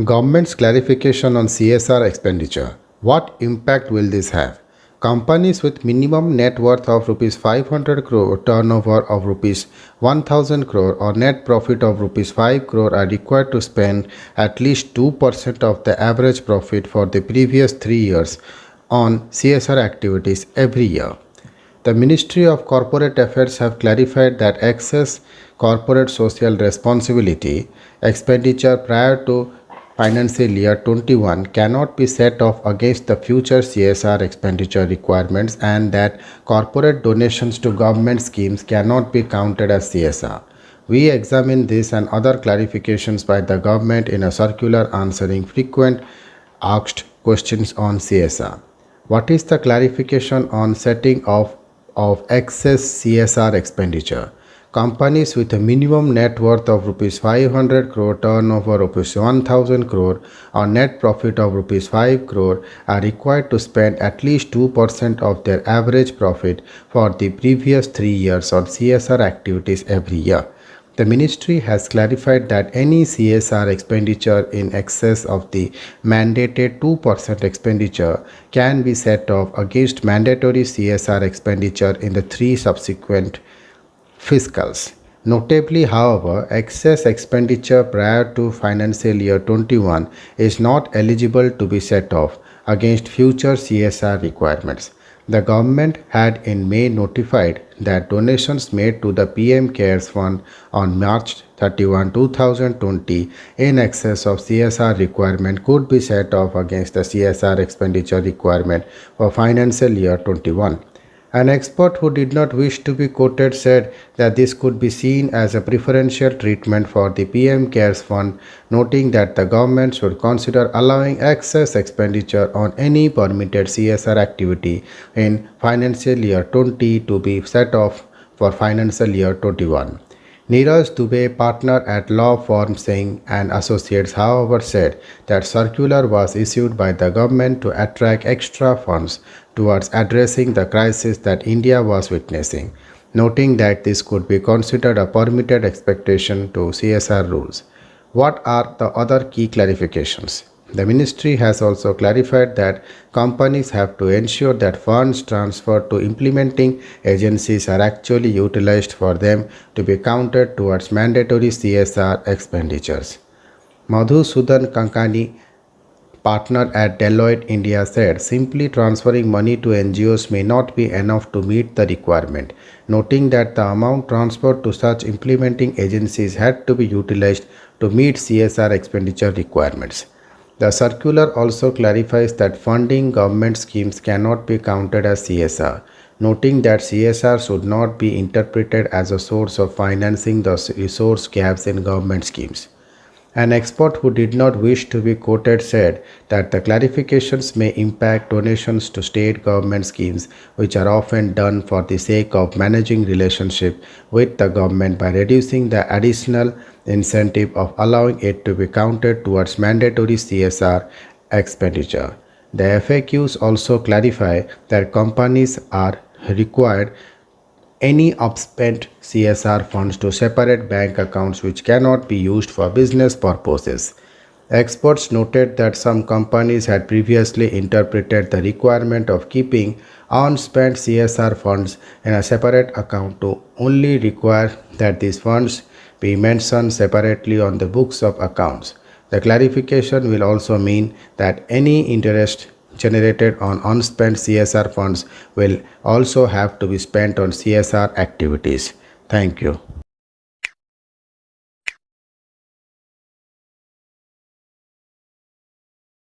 Government's clarification on CSR expenditure. What impact will this have? Companies with minimum net worth of rupees 500 crore, turnover of rupees 1000 crore or net profit of rupees 5 crore are required to spend at least 2% of the average profit for the previous 3 years on CSR activities every year. The Ministry of Corporate Affairs have clarified that excess corporate social responsibility expenditure prior to financial year 21 cannot be set off against the future CSR expenditure requirements and that corporate donations to government schemes cannot be counted as CSR. We examine this and other clarifications by the government in a circular answering frequent asked questions on CSR. What is the clarification on setting of excess CSR expenditure? Companies with a minimum net worth of rupees 500 crore, turnover rupees 1000 crore or net profit of rupees 5 crore are required to spend at least 2% of their average profit for the previous 3 years on CSR activities every year. The ministry has clarified that any CSR expenditure in excess of the mandated 2% expenditure can be set off against mandatory CSR expenditure in the 3 subsequent fiscals. Notably, however, excess expenditure prior to financial year 21 is not eligible to be set off against future CSR requirements. The government had in May notified that donations made to the PM CARES Fund on March 31, 2020 in excess of CSR requirement could be set off against the CSR expenditure requirement for financial year 21. An expert who did not wish to be quoted said that this could be seen as a preferential treatment for the PM CARES Fund, noting that the government should consider allowing excess expenditure on any permitted CSR activity in financial year 20 to be set off for financial year 21. Neeraj Dubey, partner at law firm Singh and Associates, however, said that circular was issued by the government to attract extra funds towards addressing the crisis that India was witnessing, noting that this could be considered a permitted expectation to CSR rules. What are the other key clarifications? The ministry has also clarified that companies have to ensure that funds transferred to implementing agencies are actually utilized for them to be counted towards mandatory CSR expenditures. Madhusudan Kankani, partner at Deloitte India, said simply transferring money to NGOs may not be enough to meet the requirement, noting that the amount transferred to such implementing agencies had to be utilized to meet CSR expenditure requirements. The circular also clarifies that funding government schemes cannot be counted as CSR, noting that CSR should not be interpreted as a source of financing the resource gaps in government schemes. An expert who did not wish to be quoted said that the clarifications may impact donations to state government schemes, which are often done for the sake of managing relationship with the government by reducing the additional incentive of allowing it to be counted towards mandatory CSR expenditure. The FAQs also clarify that companies are required any upspent CSR funds to separate bank accounts which cannot be used for business purposes. Experts noted that some companies had previously interpreted the requirement of keeping unspent CSR funds in a separate account to only require that these funds be mentioned separately on the books of accounts. The clarification will also mean that any interest generated on unspent CSR funds will also have to be spent on CSR activities. Thank you.